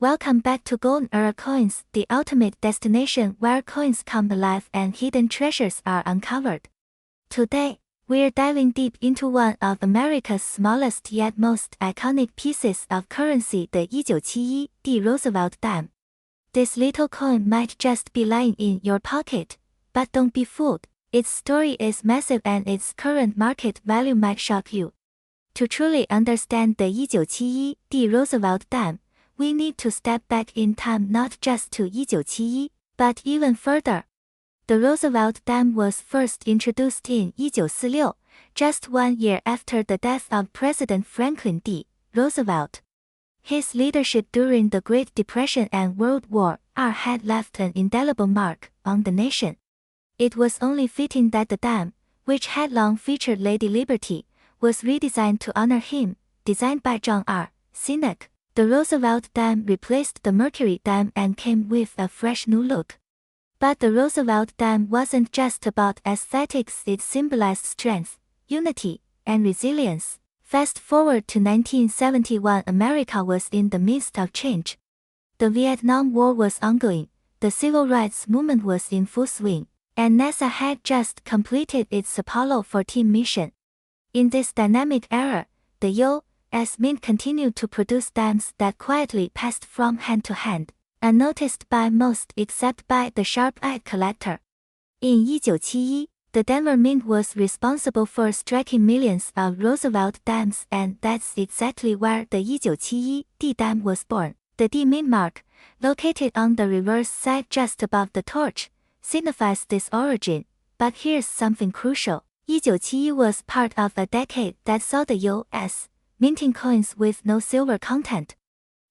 Welcome back to Golden Era Coins, the ultimate destination where coins come alive and hidden treasures are uncovered. Today, we're diving deep into one of America's smallest yet most iconic pieces of currency, the 1971 Roosevelt dime. This little coin might just be lying in your pocket, but don't be fooled. Its story is massive and its current market value might shock you. To truly understand the 1971 Roosevelt dime, we need to step back in time, not just to 1971, but even further. The Roosevelt dime was first introduced in 1946, just 1 year after the death of President Franklin D. Roosevelt. His leadership during the Great Depression and World War II had left an indelible mark on the nation. It was only fitting that the dime, which had long featured Lady Liberty, was redesigned to honor him. Designed by John R. Sinek, the Roosevelt dime replaced the Mercury dime and came with a fresh new look. But the Roosevelt dime wasn't just about aesthetics, it symbolized strength, unity, and resilience. Fast forward to 1971, America was in the midst of change. The Vietnam War was ongoing, the civil rights movement was in full swing, and NASA had just completed its Apollo 14 mission. In this dynamic era, the U.S. Mint continued to produce dimes that quietly passed from hand to hand, unnoticed by most except by the sharp-eyed collector. In 1971, the Denver Mint was responsible for striking millions of Roosevelt dimes, and that's exactly where the 1971 D dime was born. The D mint mark, located on the reverse side just above the torch, signifies this origin. But here's something crucial. 1971 was part of a decade that saw the U.S. minting coins with no silver content.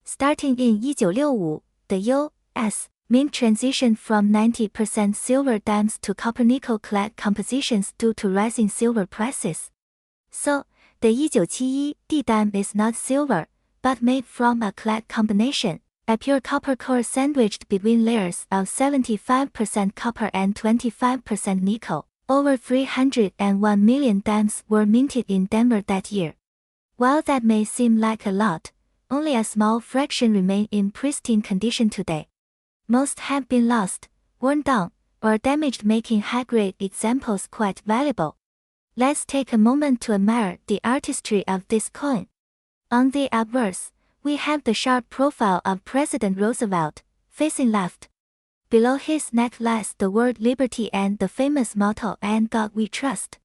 Starting in 1965, the U.S. Mint transitioned from 90% silver dimes to copper-nickel clad compositions due to rising silver prices. So, the 1971 D dime is not silver, but made from a clad combination, a pure copper core sandwiched between layers of 75% copper and 25% nickel. Over 301 million dimes were minted in Denver that year. While that may seem like a lot, only a small fraction remain in pristine condition today. Most have been lost, worn down, or damaged, making high-grade examples quite valuable. Let's take a moment to admire the artistry of this coin. On the obverse, we have the sharp profile of President Roosevelt, facing left. Below his neck lies the word Liberty and the famous motto, "And God We Trust."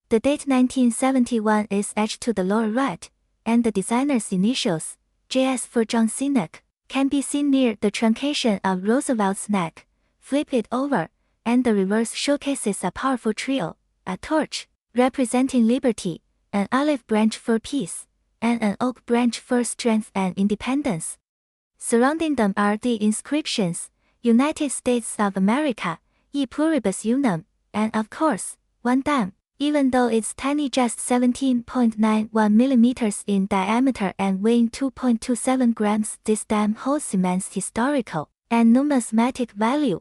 The date 1971 is etched to the lower right, and the designer's initials, JS for John Sinek, can be seen near the truncation of Roosevelt's neck. Flip it over, and the reverse showcases a powerful trio: a torch, representing liberty, an olive branch for peace, and an oak branch for strength and independence. Surrounding them are the inscriptions, United States of America, E pluribus unum, and of course, one dime. Even though it's tiny, just 17.91 millimeters in diameter and weighing 2.27 grams, this dime holds immense historical and numismatic value.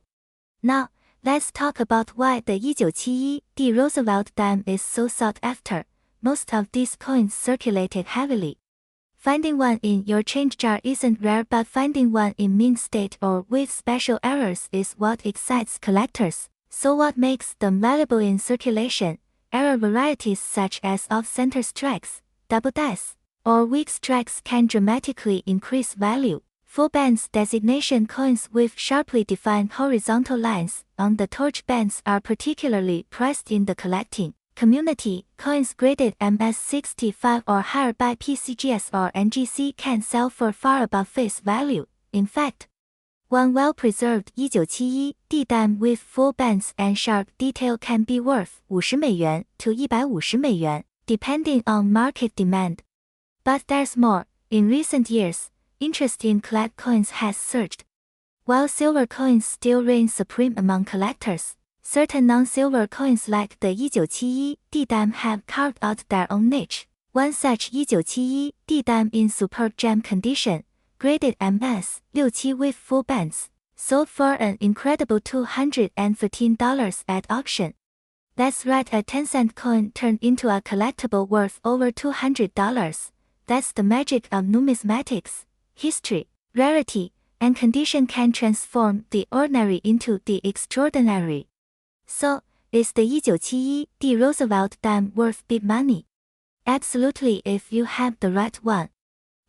Now, let's talk about why the 1971 Roosevelt dime is so sought after. Most of these coins circulated heavily. Finding one in your change jar isn't rare, but finding one in mint state or with special errors is what excites collectors. So what makes them valuable in circulation? Error varieties such as off-center strikes, double dice, or weak strikes can dramatically increase value. Full bands designation coins with sharply defined horizontal lines on the torch bands are particularly prized in the collecting community. Coins graded MS65 or higher by PCGS or NGC can sell for far above face value. In fact, one well-preserved 1971 D dime with full bands and sharp detail can be worth $50 to $150, depending on market demand. But there's more. In recent years, interest in clad coins has surged. While silver coins still reign supreme among collectors, certain non-silver coins like the 1971 D dime have carved out their own niche. One such 1971 D dime in superb gem condition, graded MS67 with full bands, sold for an incredible $215 at auction. That's right, a 10-cent coin turned into a collectible worth over $200. That's the magic of numismatics. History. rarity, and condition can transform the ordinary into the extraordinary. So, is the 1971 Roosevelt dime worth big money? Absolutely if you have the right one.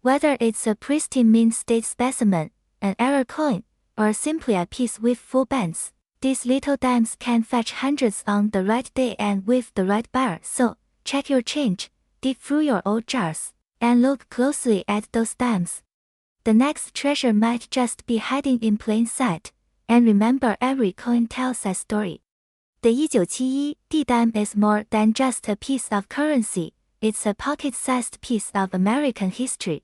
Whether it's a pristine mint state specimen, an error coin, or simply a piece with full bands, these little dimes can fetch hundreds on the right day and with the right buyer. So, check your change, dig through your old jars, and look closely at those dimes. The next treasure might just be hiding in plain sight, and remember every coin tells a story. The 1971 dime is more than just a piece of currency, it's a pocket-sized piece of American history.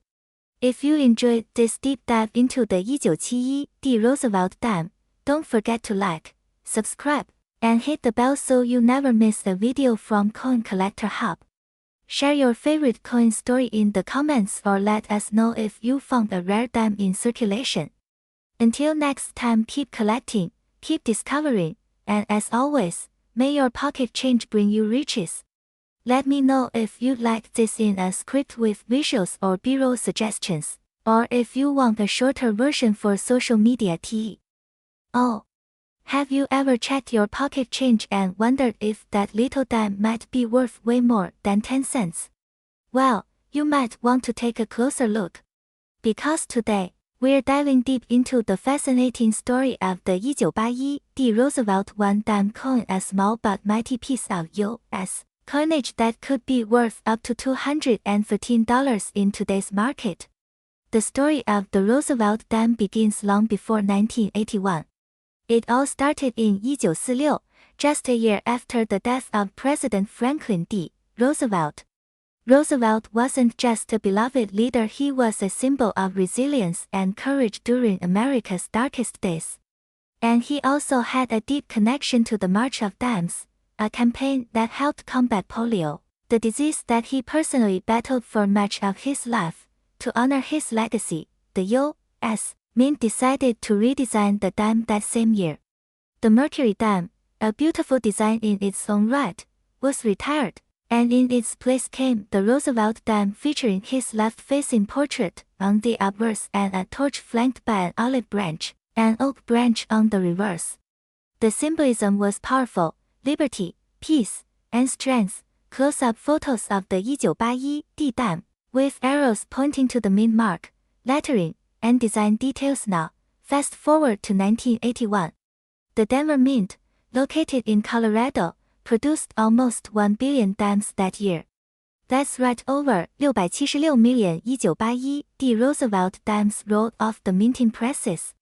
If you enjoyed this deep dive into the 1971 Roosevelt dime, don't forget to like, subscribe, and hit the bell so you never miss a video from Coin Collector Hub. Share your favorite coin story in the comments or let us know if you found a rare dime in circulation. Until next time, keep collecting, keep discovering, and as always, may your pocket change bring you riches. Let me know if you'd like this in a script with visuals or B-roll suggestions, or if you want a shorter version for social media TE. Oh, have you ever checked your pocket change and wondered if that little dime might be worth way more than 10 cents? Well, you might want to take a closer look. Because today, we're diving deep into the fascinating story of the 1971 Roosevelt one dime coin, a small but mighty piece of U.S. coinage that could be worth up to $215 in today's market. The story of the Roosevelt dime begins long before 1981. It all started in 1946, just a year after the death of President Franklin D. Roosevelt. Roosevelt wasn't just a beloved leader, he was a symbol of resilience and courage during America's darkest days. And he also had a deep connection to the March of Dimes, a campaign that helped combat polio, the disease that he personally battled for much of his life. To honor his legacy, the U.S. Mint decided to redesign the dime that same year. The Mercury dime, a beautiful design in its own right, was retired, and in its place came the Roosevelt dime featuring his left-facing portrait on the obverse and a torch flanked by an olive branch, an oak branch on the reverse. The symbolism was powerful: liberty, peace, and strength. Close-up photos of the 1971 dime, with arrows pointing to the mint mark, lettering, and design details now. Fast forward to 1981. The Denver Mint, located in Colorado, produced almost 1 billion dimes that year. That's right, over 676 million 1971 Roosevelt dimes rolled off the minting presses.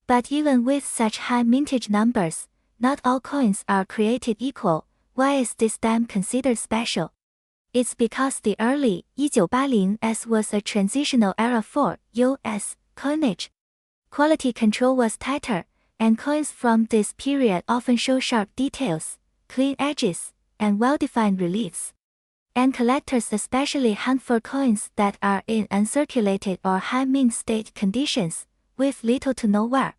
But even with such high mintage numbers, not all coins are created equal. Why is this dime considered special? It's because the early 1980s was a transitional era for U.S. coinage. Quality control was tighter, and coins from this period often show sharp details, clean edges, and well-defined reliefs. And collectors especially hunt for coins that are in uncirculated or high mint state conditions, with little to no wear.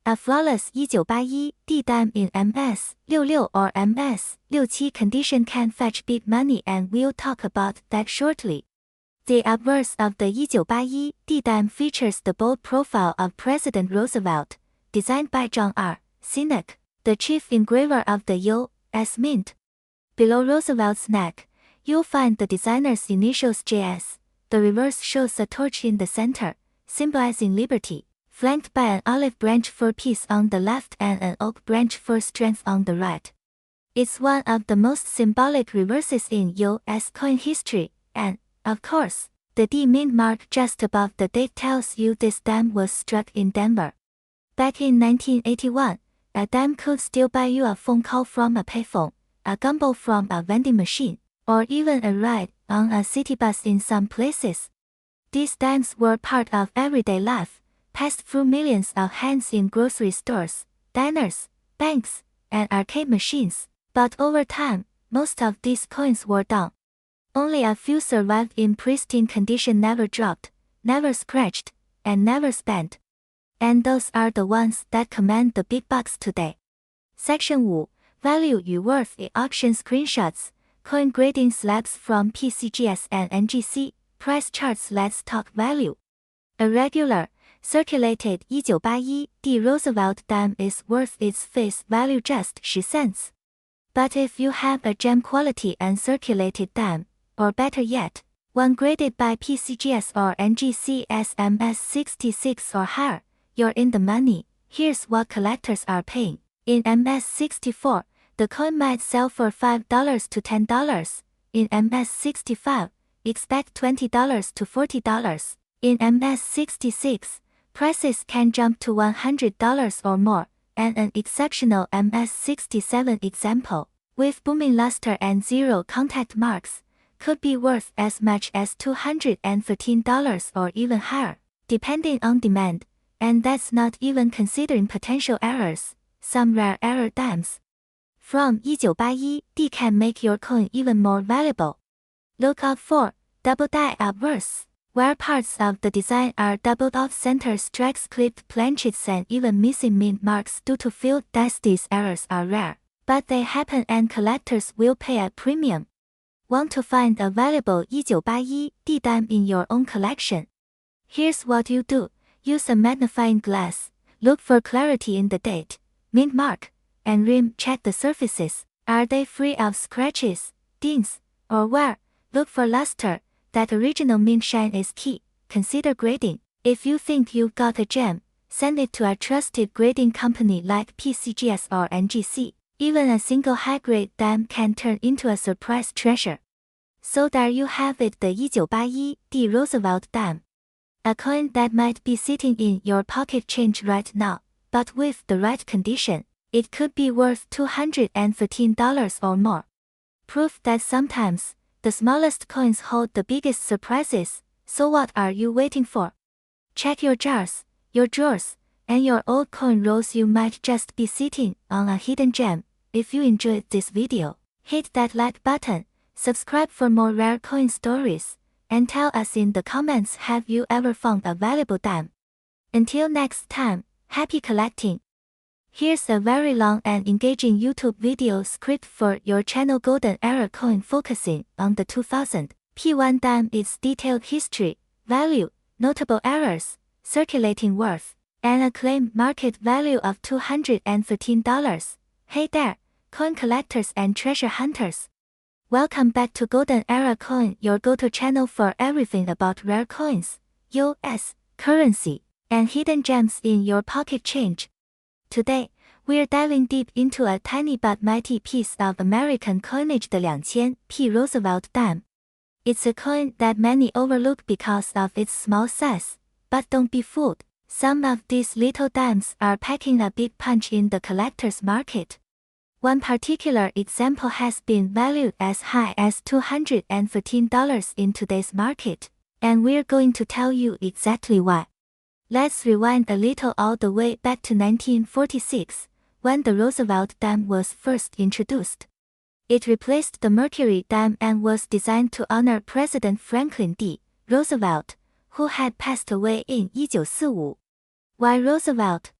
A flawless 1971 dime in MS-66 or MS-67 condition can fetch big money, and we'll talk about that shortly. The obverse of the 1971 dime features the bold profile of President Roosevelt, designed by John R. Sinek, the chief engraver of the U.S. Mint. Below Roosevelt's neck, you'll find the designer's initials JS. The reverse shows a torch in the center, symbolizing liberty, flanked by an olive branch for peace on the left and an oak branch for strength on the right. It's one of the most symbolic reverses in U.S. coin history, and, of course, the D mint mark just above the date tells you this dime was struck in Denver. Back in 1981, a dime could still buy you a phone call from a payphone, a gumball from a vending machine, or even a ride on a city bus in some places. These dimes were part of everyday life, passed through millions of hands in grocery stores, diners, banks, and arcade machines, but over time, most of these coins wore down. Only a few survived in pristine condition, never dropped, never scratched, and never spent. And those are the ones that command the big bucks today. Section 5. Value与 Worth. Auction screenshots, coin grading slabs from PCGS and NGC, price charts. Let's talk value. A regular Circulated 1981D Roosevelt dime is worth its face value just 10 cents. But if you have a gem quality uncirculated dime, or better yet, one graded by PCGS or NGCS MS66 or higher, you're in the money. Here's what collectors are paying. In MS64, the coin might sell for $5 to $10. In MS65, expect $20 to $40. In MS66, prices can jump to $100 or more, and an exceptional MS67 example, with booming luster and zero contact marks, could be worth as much as $213 or even higher, depending on demand, and that's not even considering potential errors, some rare error dimes from 1981D can make your coin even more valuable. Look out for double die obverse, where parts of the design are doubled off center strikes, clipped planchets, and even missing mint marks due to field dice. These errors are rare, but they happen and collectors will pay a premium. Want to find a valuable 1981D dime in your own collection? Here's what you do. Use a magnifying glass, look for clarity in the date, mint mark, and rim. Check the surfaces. Are they free of scratches, dings, or wear? Look for luster. That original mint shine is key. Consider grading. If you think you've got a gem, send it to a trusted grading company like PCGS or NGC. Even a single high-grade dime can turn into a surprise treasure. So there you have it, the 1981D Roosevelt dime. A coin that might be sitting in your pocket change right now, but with the right condition, it could be worth $213 or more. Proof that sometimes, the smallest coins hold the biggest surprises. So what are you waiting for? Check your jars, your drawers, and your old coin rolls. You might just be sitting on a hidden gem. If you enjoyed this video, hit that like button, subscribe for more rare coin stories, and tell us in the comments, have you ever found a valuable dime? Until next time, happy collecting! Here's a very long and engaging YouTube video script for your channel. Golden Era coin focusing on the 2000 P1 dime. Its detailed history, value, notable errors, circulating worth, and a claimed market value of $213. Hey there, coin collectors and treasure hunters! Welcome back to Golden Era Coin, your go-to channel for everything about rare coins, US currency, and hidden gems in your pocket change. Today, we're diving deep into a tiny but mighty piece of American coinage, the 2000P Roosevelt dime. It's a coin that many overlook because of its small size, but don't be fooled. Some of these little dimes are packing a big punch in the collector's market. One particular example has been valued as high as $213 in today's market, and we're going to tell you exactly why. Let's rewind a little all the way back to 1946, when the Roosevelt dime was first introduced. It replaced the Mercury dime and was designed to honor President Franklin D. Roosevelt, who had passed away in 1945. Why Roosevelt?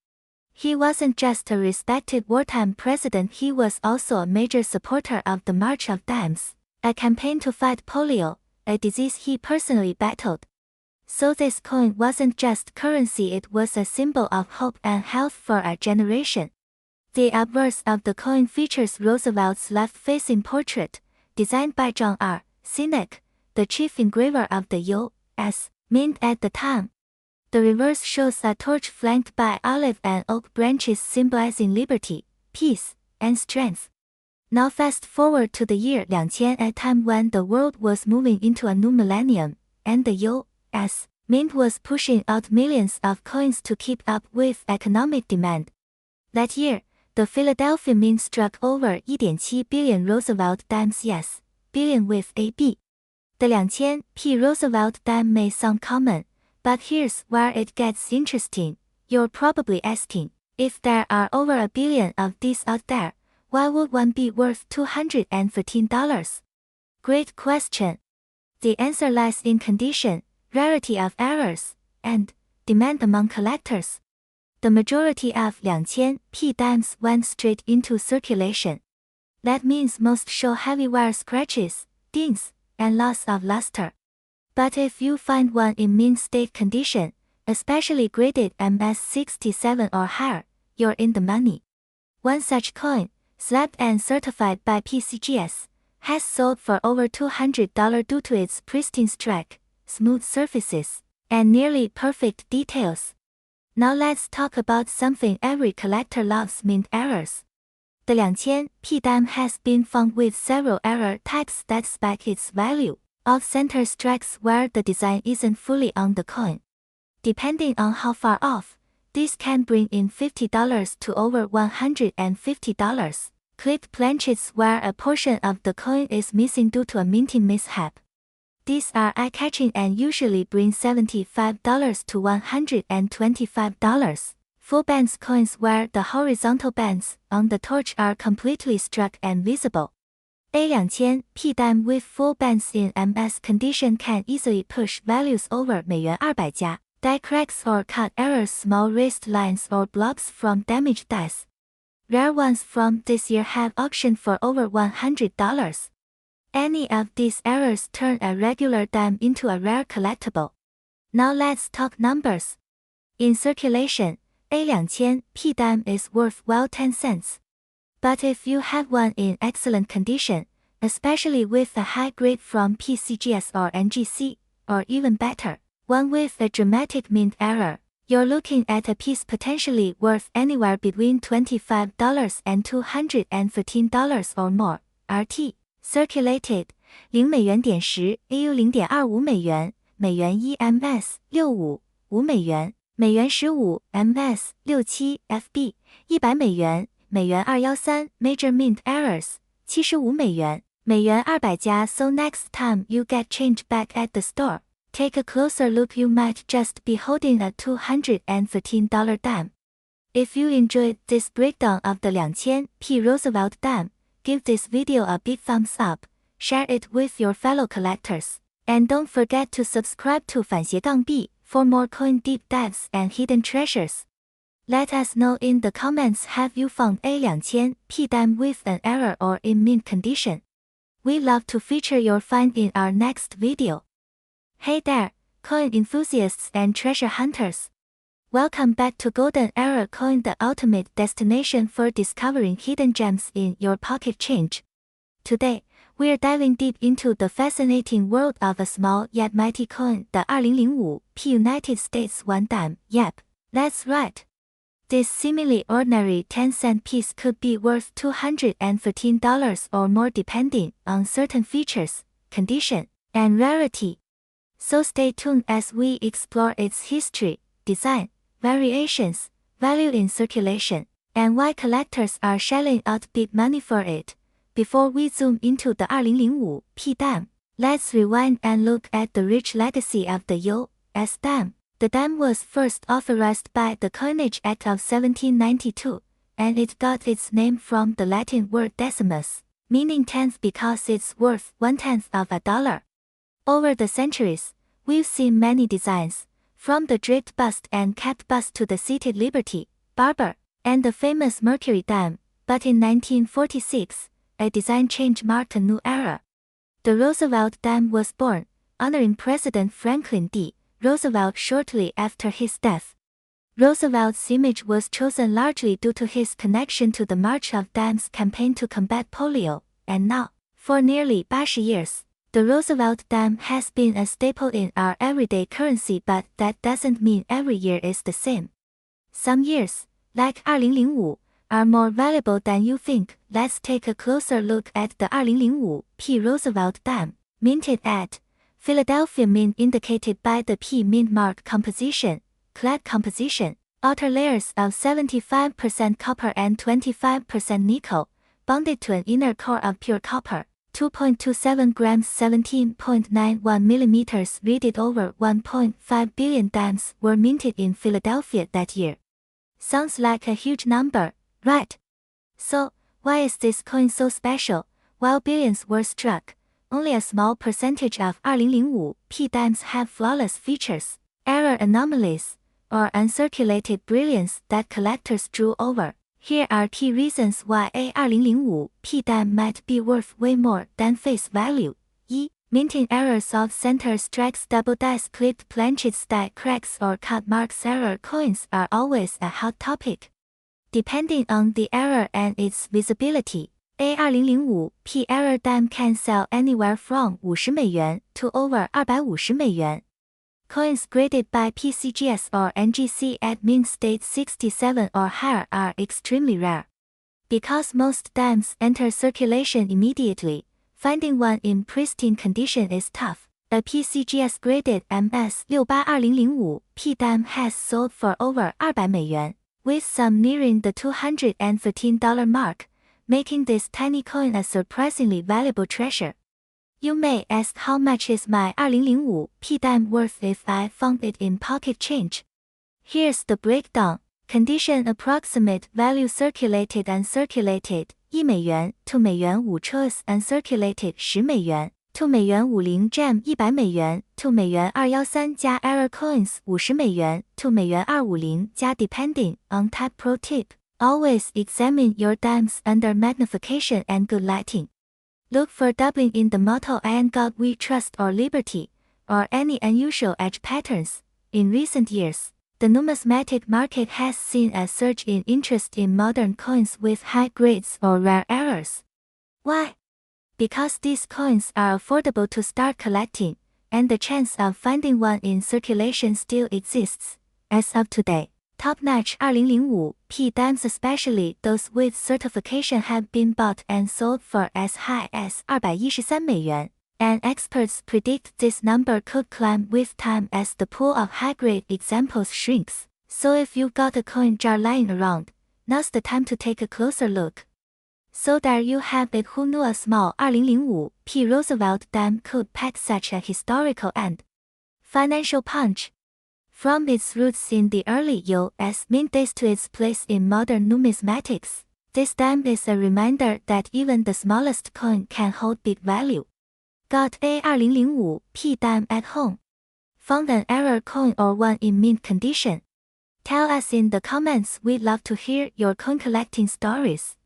He wasn't just a respected wartime president, he was also a major supporter of the March of Dimes, a campaign to fight polio, a disease he personally battled. So this coin wasn't just currency, it was a symbol of hope and health for a generation. The obverse of the coin features Roosevelt's left-facing portrait, designed by John R. Sinek, the chief engraver of the U.S. Mint at the time. The reverse shows a torch flanked by olive and oak branches symbolizing liberty, peace, and strength. Now fast forward to the year 2000, a time when the world was moving into a new millennium, and the U.S. Mint was pushing out millions of coins to keep up with economic demand. That year, the Philadelphia Mint struck over 1.7 billion Roosevelt dimes, yes, billion with a B. The 2000P Roosevelt dime may sound common, but here's where it gets interesting. You're probably asking, if there are over a billion of these out there, why would one be worth $213? Great question. The answer lies in condition, rarity of errors, and demand among collectors. The majority of 2000P dimes went straight into circulation. That means most show heavy wear scratches, dings, and loss of luster. But if you find one in mint state condition, especially graded MS67 or higher, you're in the money. One such coin, slabbed and certified by PCGS, has sold for over $200 due to its pristine strike, smooth surfaces, and nearly perfect details. Now let's talk about something every collector loves: mint errors. The 2000 P dime has been found with several error types that spike its value. Off-center strikes where the design isn't fully on the coin. Depending on how far off, this can bring in $50 to over $150. Clipped planchets where a portion of the coin is missing due to a minting mishap. These are eye-catching and usually bring $75 to $125. Full bands coins where the horizontal bands on the torch are completely struck and visible. A2000 P dime with full bands in MS condition can easily push values over $200. Die cracks or cut errors, small wrist lines or blobs from damaged dies. Rare ones from this year have auctioned for over $100. Any of these errors turn a regular dime into a rare collectible. Now let's talk numbers. In circulation, A2000 P dime is worth well 10 cents. But if you have one in excellent condition, especially with a high grade from PCGS or NGC, or even better, one with a dramatic mint error, you're looking at a piece potentially worth anywhere between $25 and $215 or more. RT Circulated 0.10 AU 0.25美元1 MS 65 5$15 MS 67 FB 100 $213 Major mint errors 75 $200. So next time you get change back at the store, take a closer look. You might just be holding a $215 dime. If you enjoyed this breakdown of the 2000 P Roosevelt dime, give this video a big thumbs up, share it with your fellow collectors, and don't forget to subscribe to 反斜杠 for more coin deep dives and hidden treasures. Let us know in the comments, have you found A2000 P dime with an error or in mint condition? We love to feature your find in our next video. Hey there, coin enthusiasts and treasure hunters. Welcome back to Golden Era Coin, the ultimate destination for discovering hidden gems in your pocket change. Today, we're diving deep into the fascinating world of a small yet mighty coin, the 2005 P United States 1 dime. Yep, that's right. This seemingly ordinary 10-cent piece could be worth $215 or more depending on certain features, condition, and rarity. So stay tuned as we explore its history, design, variations, value in circulation, and why collectors are shelling out big money for it. Before we zoom into the 2005 P dime, let's rewind and look at the rich legacy of the U.S. dime. The dime was first authorized by the Coinage Act of 1792, and it got its name from the Latin word decimus, meaning tenth, because it's worth 1/10 of a dollar. Over the centuries, we've seen many designs, from the draped bust and capped bust to the seated Liberty, Barber, and the famous Mercury dime, but in 1946, a design change marked a new era. The Roosevelt dime was born, honoring President Franklin D. Roosevelt shortly after his death. Roosevelt's image was chosen largely due to his connection to the March of Dimes campaign to combat polio, and now, for nearly 80 years, the Roosevelt dime has been a staple in our everyday currency, but that doesn't mean every year is the same. Some years, like 2005, are more valuable than you think. Let's take a closer look at the 2005 P Roosevelt dime, minted at Philadelphia Mint, indicated by the P mint mark composition, clad composition, outer layers of 75% copper and 25% nickel, bonded to an inner core of pure copper, 2.27 grams, 17.91 millimeters. Read over 1.5 billion dimes were minted in Philadelphia that year. Sounds like a huge number, right? So, why is this coin so special? While billions were struck, only a small percentage of 2005 P dimes have flawless features, error anomalies, or uncirculated brilliance that collectors drew over. Here are key reasons why a 2005 P dime might be worth way more than face value. 1. Minting errors of center strikes, double dice, clipped planchets, die cracks, or cut marks. Error coins are always a hot topic. Depending on the error and its visibility, A2005P error dime can sell anywhere from $50 to over $250. Coins graded by PCGS or NGC at mint state 67 or higher are extremely rare. Because most dimes enter circulation immediately, finding one in pristine condition is tough. A PCGS graded MS682005P dime has sold for over $200, with some nearing the $215 mark, making this tiny coin a surprisingly valuable treasure. You may ask, how much is my 2005P dime worth if I found it in pocket change? Here's the breakdown. Condition: approximate value circulated uncirculated $1 $2 choice uncirculated $10 $2 gem $100 $2 加 error coins $50 $2 加 depending on type. Pro tip: always examine your dimes under magnification and good lighting. Look for doubling in the motto "In God We Trust" or "Liberty," or any unusual edge patterns. In recent years, the numismatic market has seen a surge in interest in modern coins with high grades or rare errors. Why? Because these coins are affordable to start collecting, and the chance of finding one in circulation still exists. As of today, top-notch 2005P dimes, especially those with certification, have been bought and sold for as high as $213, and experts predict this number could climb with time as the pool of high-grade examples shrinks. So if you've got a coin jar lying around, now's the time to take a closer look. So there you have it. Who knew a small 2005P Roosevelt dime could pack such a historical and financial punch? From its roots in the early U.S. mint days to its place in modern numismatics, this dime is a reminder that even the smallest coin can hold big value. Got a 2005P dime at home? Found an error coin or one in mint condition? Tell us in the comments. We'd love to hear your coin collecting stories.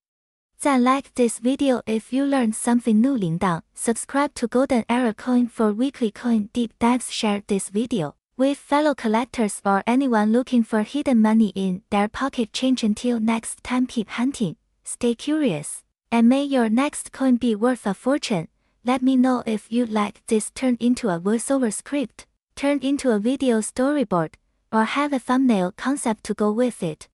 Then like this video if you learned something new. 铃铛 subscribe to Golden Error Coin for weekly coin deep dives. Share this video with fellow collectors or anyone looking for hidden money in their pocket change. Until next time, keep hunting, stay curious, and may your next coin be worth a fortune. Let me know if you'd like this turned into a voiceover script, turned into a video storyboard, or have a thumbnail concept to go with it.